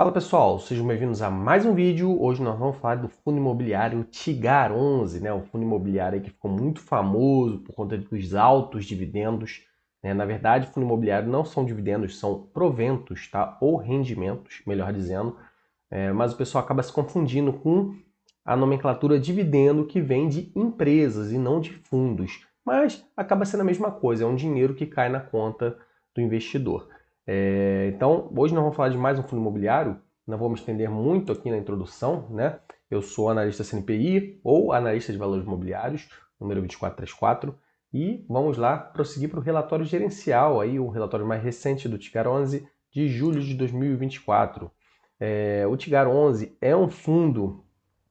Fala pessoal, sejam bem-vindos a mais um vídeo. Hoje nós vamos falar do fundo imobiliário Tigar 11, né? O fundo imobiliário aí que ficou muito famoso por conta dos altos dividendos, né? Na verdade, fundo imobiliário não são dividendos, são proventos, tá? Ou rendimentos, melhor dizendo. Mas o pessoal acaba se confundindo com a nomenclatura dividendo que vem de empresas e não de fundos. Mas acaba sendo a mesma coisa, é um dinheiro que cai na conta do investidor. Então, hoje nós vamos falar de mais um fundo imobiliário, não vou me estender muito aqui na introdução, né? Eu sou analista CNPI ou analista de valores imobiliários, número 2434, e vamos lá prosseguir para o relatório gerencial, aí, o relatório mais recente do Tigar 11 de julho de 2024. O Tigar 11 é um fundo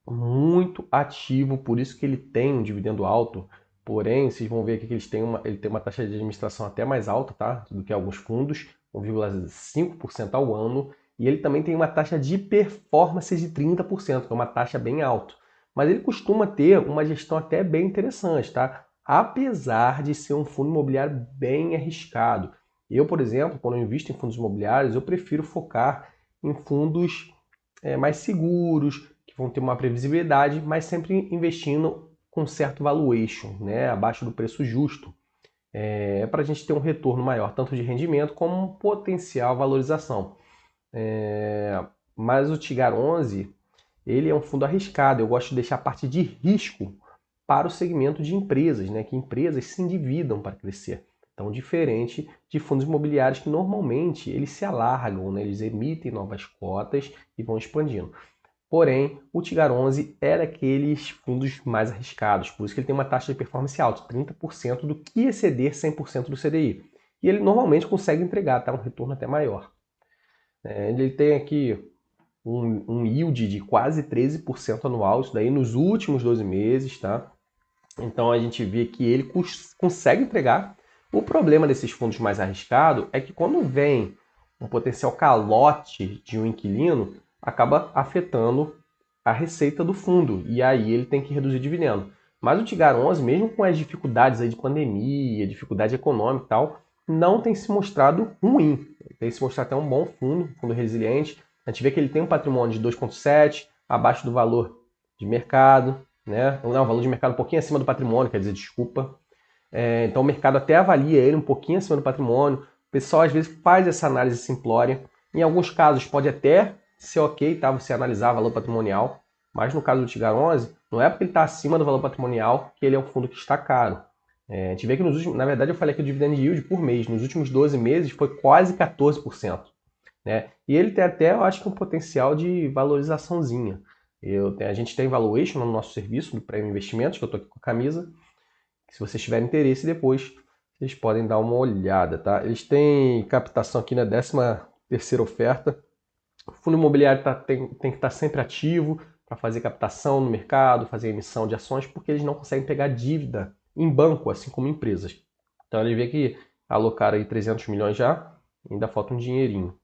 muito ativo, por isso que ele tem um dividendo alto. Porém, vocês vão ver aqui que ele tem uma taxa de administração até mais alta, tá? Do que alguns fundos, 1,5% ao ano. E ele também tem uma taxa de performance de 30%, que é uma taxa bem alta. Mas ele costuma ter uma gestão até bem interessante, tá? Apesar de ser um fundo imobiliário bem arriscado. Eu, por exemplo, quando eu invisto em fundos imobiliários, eu prefiro focar em fundos mais seguros, que vão ter uma previsibilidade, mas sempre investindo com certo valuation, né, abaixo do preço justo, para a gente ter um retorno maior, tanto de rendimento como potencial valorização. Mas o Tigar 11, ele é um fundo arriscado, eu gosto de deixar a parte de risco para o segmento de empresas, né, que empresas se endividam para crescer. Então, diferente de fundos imobiliários que normalmente eles se alargam, né, eles emitem novas cotas e vão expandindo. Porém, o Tigar 11 é daqueles fundos mais arriscados, por isso que ele tem uma taxa de performance alta, 30% do que exceder 100% do CDI. E ele normalmente consegue entregar um retorno até maior. Ele tem aqui um yield de quase 13% anual, isso daí nos últimos 12 meses, tá? Então a gente vê que ele consegue entregar. O problema desses fundos mais arriscados é que quando vem um potencial calote de um inquilino, acaba afetando a receita do fundo e aí ele tem que reduzir dividendo. Mas o Tigar 11, mesmo com as dificuldades aí de pandemia, dificuldade econômica e tal, não tem se mostrado ruim. Tem se mostrado até um bom fundo, um fundo resiliente. A gente vê que ele tem um patrimônio de 2,7, abaixo do valor de mercado, né? Não, o valor de mercado um pouquinho acima do patrimônio, quer dizer, desculpa. Então o mercado até avalia ele um pouquinho acima do patrimônio. O pessoal às vezes faz essa análise simplória. Em alguns casos pode até ser ok, tá? Você analisar valor patrimonial, mas no caso do Tigar 11, não é porque ele está acima do valor patrimonial que ele é um fundo que está caro. A gente vê que na verdade eu falei que o dividend yield por mês, nos últimos 12 meses foi quase 14%. Né? E ele tem até, eu acho que um potencial de valorizaçãozinha. A gente tem valuation no nosso serviço do Prêmio Investimentos, que eu estou aqui com a camisa. Se vocês tiverem interesse depois, vocês podem dar uma olhada, tá? Eles têm captação aqui na 13ª oferta. O fundo imobiliário tem que estar sempre ativo para fazer captação no mercado, fazer emissão de ações, porque eles não conseguem pegar dívida em banco, assim como empresas. Então ele vê que alocaram aí 300 milhões já, ainda falta um dinheirinho.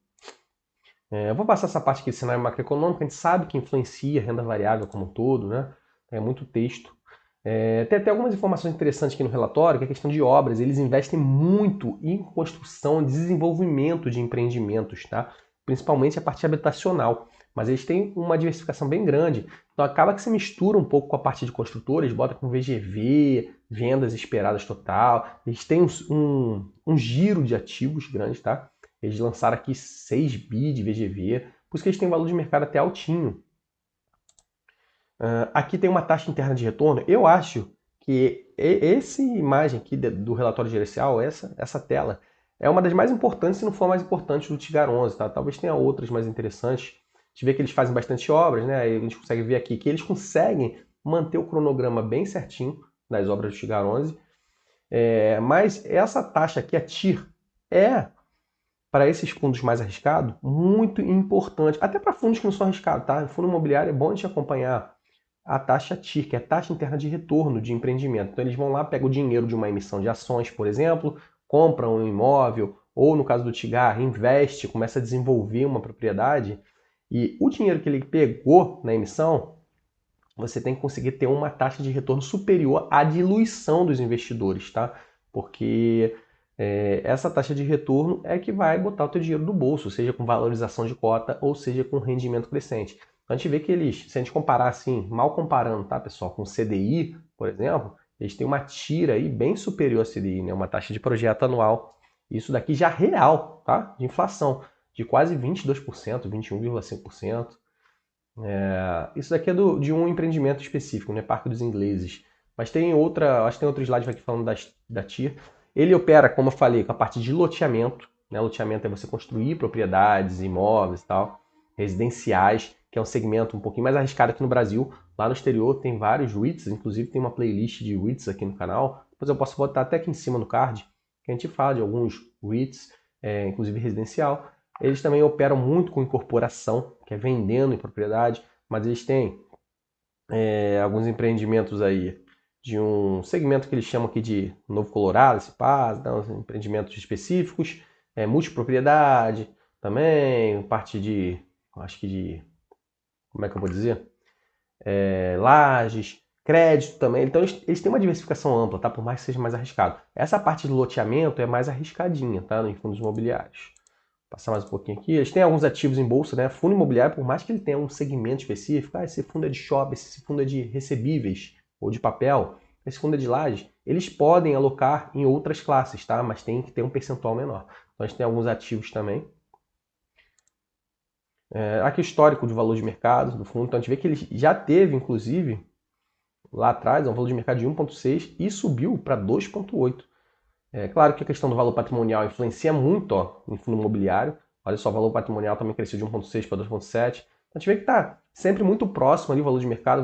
Eu vou passar essa parte aqui de cenário macroeconômico, a gente sabe que influencia a renda variável como um todo, né? É muito texto. Tem até algumas informações interessantes aqui no relatório, que é a questão de obras. Eles investem muito em construção e desenvolvimento de empreendimentos, tá? Principalmente a parte habitacional. Mas eles têm uma diversificação bem grande. Então acaba que se mistura um pouco com a parte de construtores, bota com VGV, vendas esperadas total. Eles têm um giro de ativos grande, tá? Eles lançaram aqui 6 bi de VGV, por isso que eles têm um valor de mercado até altinho. Aqui tem uma taxa interna de retorno. Eu acho que essa imagem aqui do relatório gerencial, essa tela, é uma das mais importantes, se não for a mais importante do Tigar 11. Tá? Talvez tenha outras mais interessantes. A gente vê que eles fazem bastante obras, né? Aí a gente consegue ver aqui que eles conseguem manter o cronograma bem certinho das obras do Tigar 11. Mas essa taxa aqui, a TIR, é para esses fundos mais arriscados, muito importante. Até para fundos que não são arriscados, tá? O fundo imobiliário é bom a gente acompanhar a taxa TIR, que é a taxa interna de retorno de empreendimento. Então eles vão lá, pegam o dinheiro de uma emissão de ações, por exemplo, compram um imóvel, ou no caso do Tigar, investe, começa a desenvolver uma propriedade, e o dinheiro que ele pegou na emissão, você tem que conseguir ter uma taxa de retorno superior à diluição dos investidores, tá? Porque essa taxa de retorno é que vai botar o teu dinheiro no bolso, seja com valorização de cota ou seja com rendimento crescente. Então a gente vê que eles, se a gente comparar assim, mal comparando, tá, pessoal, com o CDI, por exemplo, eles têm uma tira aí bem superior ao CDI, né? Uma taxa de projeto anual. Isso daqui já real, tá? De inflação, de quase 22%, 21,5%. Isso daqui é de um empreendimento específico, né? Parque dos Ingleses. Mas tem outra, acho que tem outro slide aqui falando da TIR. Ele opera, como eu falei, com a parte de loteamento. Né? Loteamento é você construir propriedades, imóveis e tal, residenciais, que é um segmento um pouquinho mais arriscado aqui no Brasil. Lá no exterior tem vários REITs, inclusive tem uma playlist de REITs aqui no canal. Depois eu posso botar até aqui em cima no card, que a gente fala de alguns REITs, inclusive residencial. Eles também operam muito com incorporação, que é vendendo em propriedade, mas eles têm alguns empreendimentos aí de um segmento que eles chamam aqui de Novo Colorado, esse paz, né, uns empreendimentos específicos, multipropriedade também, parte de, acho que de, como é que eu vou dizer? Lajes, crédito também. Então eles têm uma diversificação ampla, tá? Por mais que seja mais arriscado. Essa parte do loteamento é mais arriscadinha, tá? Em fundos imobiliários. Passar mais um pouquinho aqui. Eles têm alguns ativos em bolsa, né? Fundo imobiliário, por mais que ele tenha um segmento específico, esse fundo é de shopping, esse fundo é de recebíveis ou de papel, esse fundo é de laje, eles podem alocar em outras classes, tá? Mas tem que ter um percentual menor. Então a gente tem alguns ativos também. Aqui o histórico de valor de mercado do fundo. Então a gente vê que ele já teve, inclusive, lá atrás, um valor de mercado de 1,6 e subiu para 2,8. É claro que a questão do valor patrimonial influencia muito em fundo imobiliário. Olha só, o valor patrimonial também cresceu de 1,6 para 2,7. Então a gente vê que está sempre muito próximo ali o valor de mercado, o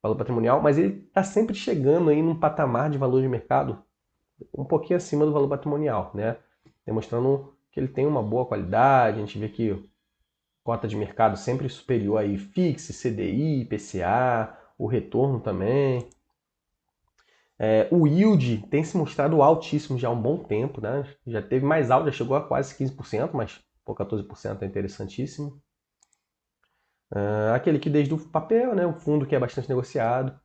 valor patrimonial, mas ele está sempre chegando aí num patamar de valor de mercado um pouquinho acima do valor patrimonial, né? Demonstrando que ele tem uma boa qualidade. A gente vê que cota de mercado sempre superior aí, FIX, CDI, IPCA, o retorno também. O yield tem se mostrado altíssimo já há um bom tempo, né? Já teve mais alto, já chegou a quase 15%, mas por 14% é interessantíssimo. Aquele que desde o papel, né? O fundo que é bastante negociado.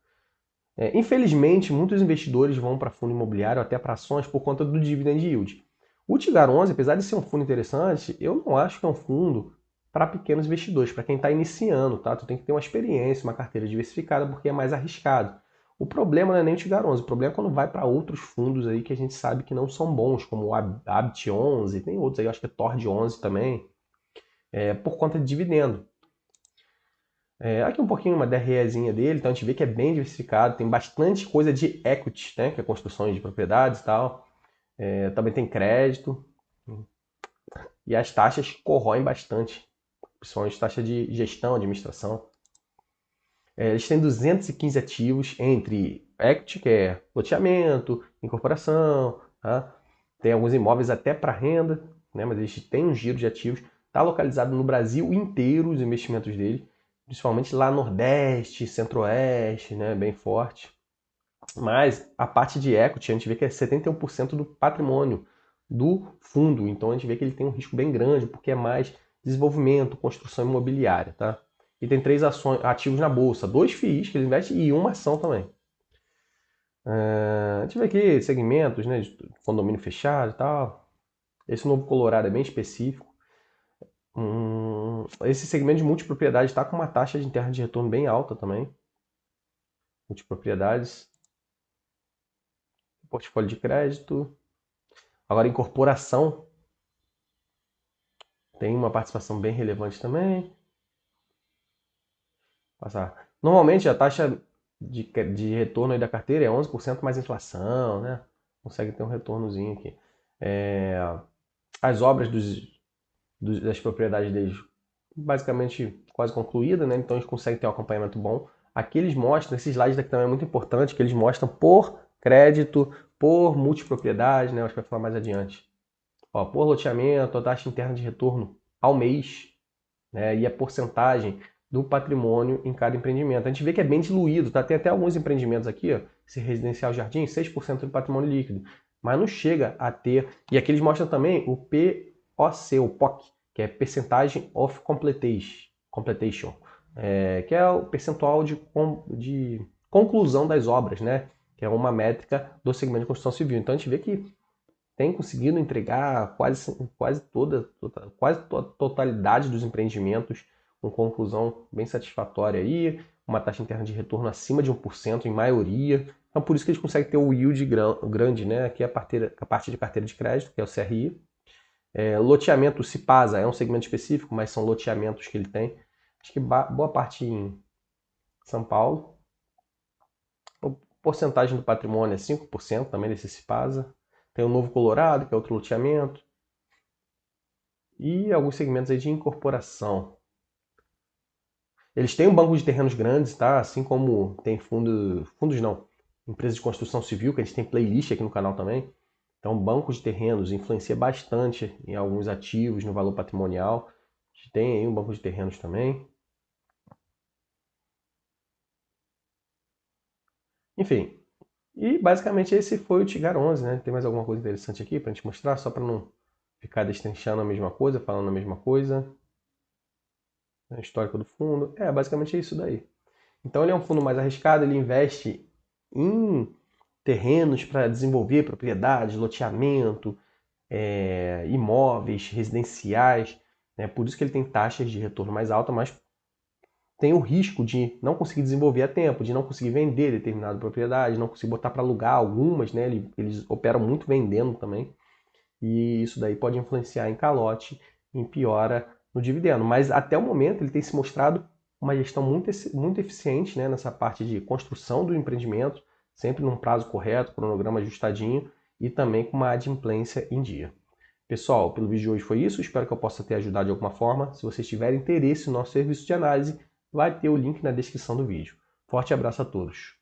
Infelizmente, muitos investidores vão para fundo imobiliário, até para ações, por conta do dividend yield. O Tigar 11, apesar de ser um fundo interessante, eu não acho que é um fundo para pequenos investidores, para quem está iniciando, tá? Tu tem que ter uma experiência, uma carteira diversificada, porque é mais arriscado. O problema não é nem o Tigar 11, o problema é quando vai para outros fundos aí que a gente sabe que não são bons, como o Abt 11, tem outros aí, acho que é Tord 11 também, por conta de dividendo. Aqui um pouquinho uma DREzinha dele, então a gente vê que é bem diversificado, tem bastante coisa de equity, né, que é construções de propriedades e tal. Também tem crédito. E as taxas corroem bastante, principalmente taxa de gestão, administração. Eles têm 215 ativos entre equity, que é loteamento, incorporação, tá? Tem alguns imóveis até para renda, né? Mas eles têm um giro de ativos. Está localizado no Brasil inteiro os investimentos dele, principalmente lá Nordeste, Centro-Oeste, né? Bem forte. Mas a parte de equity, a gente vê que é 71% do patrimônio do fundo. Então a gente vê que ele tem um risco bem grande, porque é mais desenvolvimento, construção imobiliária, tá? E tem 3 ativos na bolsa, 2 FIIs que ele investe e uma ação também. A gente vê aqui segmentos, né, de condomínio fechado e tal. Esse Novo Colorado é bem específico. Esse segmento de multipropriedade está com uma taxa de interna de retorno bem alta também. Multipropriedades. Portfólio de crédito. Agora, incorporação tem uma participação bem relevante também. Passar. Normalmente a taxa de retorno aí da carteira é 11% mais inflação, né? Consegue ter um retornozinho aqui. As obras das propriedades deles basicamente quase concluídas, né? Então eles conseguem ter um acompanhamento bom. Aqui eles mostram, esses slides daqui também é muito importante, que eles mostram por crédito, por multipropriedade, né? Acho que vai falar mais adiante. Por loteamento, a taxa interna de retorno ao mês, né? E a porcentagem do patrimônio em cada empreendimento. A gente vê que é bem diluído, tá? Tem até alguns empreendimentos aqui, ó, esse residencial jardim, 6% do patrimônio líquido, mas não chega a ter. E aqui eles mostram também o POC, o POC, que é Percentage of Completion, que é o percentual de conclusão das obras, né? Que é uma métrica do segmento de construção civil. Então a gente vê que tem conseguido entregar quase a totalidade dos empreendimentos com conclusão bem satisfatória aí, uma taxa interna de retorno acima de 1% em maioria. Então, por isso que eles conseguem ter o yield grande, né? Aqui é a parte de carteira de crédito, que é o CRI. Loteamento Cipasa é um segmento específico, mas são loteamentos que ele tem. Acho que boa parte em São Paulo. A porcentagem do patrimônio é 5% também desse Cipasa. Tem o Novo Colorado, que é outro loteamento. E alguns segmentos aí de incorporação. Eles têm um banco de terrenos grandes, tá? Assim como tem fundos não, empresas de construção civil, que a gente tem playlist aqui no canal também. Então, banco de terrenos influencia bastante em alguns ativos, no valor patrimonial. A gente tem aí um banco de terrenos também. Enfim, e basicamente esse foi o Tigar 11, né? Tem mais alguma coisa interessante aqui para a gente mostrar, só para não ficar destrinchando a mesma coisa, falando a mesma coisa. Histórico do fundo. Basicamente é isso daí. Então ele é um fundo mais arriscado, ele investe em terrenos para desenvolver propriedades, loteamento, imóveis residenciais. Né? Por isso que ele tem taxas de retorno mais altas, mas tem o risco de não conseguir desenvolver a tempo, de não conseguir vender determinada propriedade, não conseguir botar para alugar algumas, né? Eles operam muito vendendo também, e isso daí pode influenciar em calote, em piora no dividendo. Mas até o momento ele tem se mostrado uma gestão muito eficiente, né? Nessa parte de construção do empreendimento, sempre num prazo correto, cronograma ajustadinho e também com uma adimplência em dia. Pessoal, pelo vídeo de hoje foi isso. Espero que eu possa ter ajudado de alguma forma. Se vocês tiverem interesse no nosso serviço de análise, vai ter o link na descrição do vídeo. Forte abraço a todos!